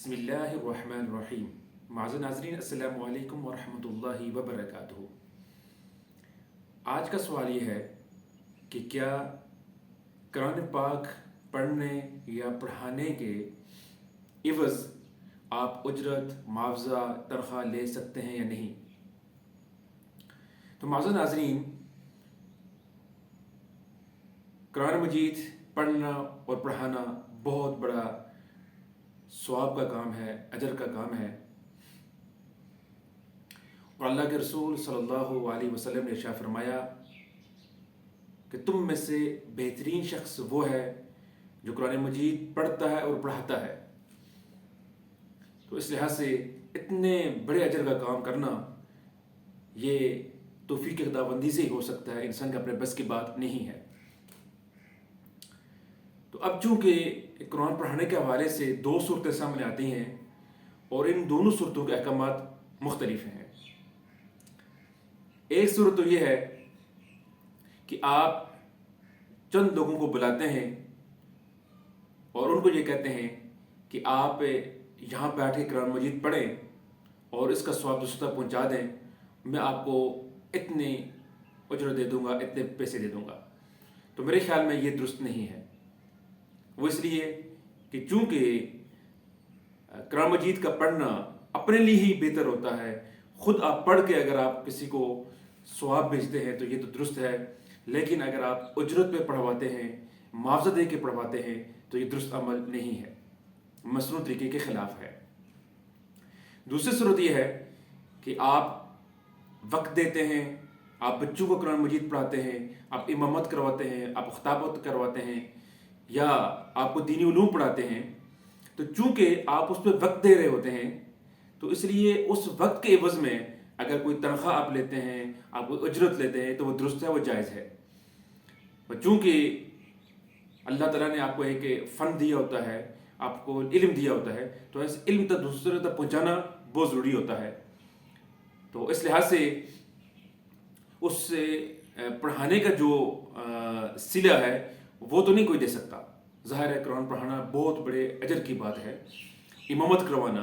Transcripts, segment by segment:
बिस्मिल्लाहिर्रहमानिर्रहीम। माज़ नाज़रीन, अस्सलामु अलैकुम वरहमतुल्लाहि वबरकातुहू। आज का सवाल ये है कि क्या कुरान पाक पढ़ने या पढ़ाने के इवज़ आप उजरत, मुआवजा, तनख्वाह ले सकते हैं या नहीं। तो माज़ नाज़रीन, कुरान मजीद पढ़ना और पढ़ाना बहुत बड़ा सवाब का काम है, अजर का काम है। और अल्लाह के रसूल सल्लल्लाहु अलैहि वसल्लम ने इरशाद फरमाया कि तुम में से बेहतरीन शख्स वो है जो कुरान मजीद पढ़ता है और पढ़ाता है। तो इस लिहाज से इतने बड़े अजर का काम करना ये तौफीक खुदाबंदी से ही हो सकता है, इंसान के अपने बस की बात नहीं है। तो अब चूंकि कुरान पढ़ाने के हवाले से दो सूरतें सामने आती हैं और इन दोनों सूरतों के अहकामात मुख्तलिफ हैं। एक सूरत तो यह है कि आप चंद लोगों को बुलाते हैं और उनको ये कहते हैं कि आप यहाँ बैठ के कुरान मजीद पढ़ें और इसका सवाब दूसरों तक पहुँचा दें, मैं आपको इतने उजर दे दूँगा, इतने पैसे दे दूँगा। तो मेरे ख्याल में ये दुरुस्त नहीं है। वो इसलिए कि चूँकि कुरान मजीद का पढ़ना अपने लिए ही बेहतर होता है। ख़ुद आप पढ़ के अगर आप किसी को सवाब भेजते हैं तो ये तो दुरुस्त है, लेकिन अगर आप उजरत पे पढ़वाते हैं, मुआवजा दे के पढ़वाते हैं, तो ये दुरुस्त अमल नहीं है, मसनून तरीके के ख़िलाफ़ है। दूसरी सूरत यह है कि आप वक्त देते हैं, आप बच्चों को कुरान मजीद पढ़ाते हैं, आप इमामत करवाते हैं, आप ख़ुताबत करवाते हैं या आपको दीनी उलूम पढ़ाते हैं। तो चूँकि आप उस पर वक्त दे रहे होते हैं, तो इसलिए उस वक्त के एवज़ में अगर कोई तनख्वाह आप लेते हैं, आप कोई उजरत लेते हैं, तो वो दुरुस्त है, वो जायज़ है। और चूँकि अल्लाह ताला ने आपको एक फ़न दिया होता है, आपको इल्म दिया होता है, तो इस इल्म तक दूसरे तक पहुँचाना बहुत ज़रूरी होता है। तो इस लिहाज से उस पढ़ाने का जो सिला है वो तो नहीं कोई दे सकता। ज़ाहिर है कुरान पढ़ाना बहुत बड़े अजर की बात है। इमामत करवाना,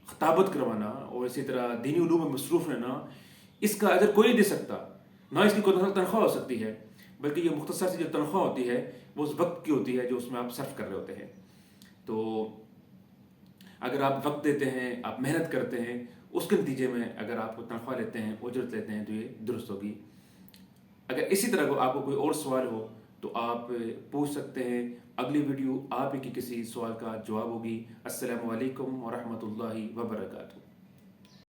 ख़िताबत करवाना और इसी तरह दीनी उलूम में मसरूफ़ रहना, इसका अजर कोई नहीं दे सकता। ना इसकी कोई तनख्वाह हो सकती है, बल्कि ये मुख्तसर सी जो तनख्वाह होती है वो उस वक्त की होती है जो उसमें आप सर्फ कर रहे होते हैं। तो अगर आप वक्त देते हैं, आप मेहनत करते हैं, उसके नतीजे में अगर आप तनख्वाह लेते हैं, उजरत लेते हैं, तो ये दुरुस्त होगी। अगर इसी तरह को आपको कोई और सवाल हो तो आप पूछ सकते हैं। अगली वीडियो आप ही की किसी सवाल का जवाब होगी। अस्सलामु अलैकुम वरहमतुल्लाहि वबरकातुहू।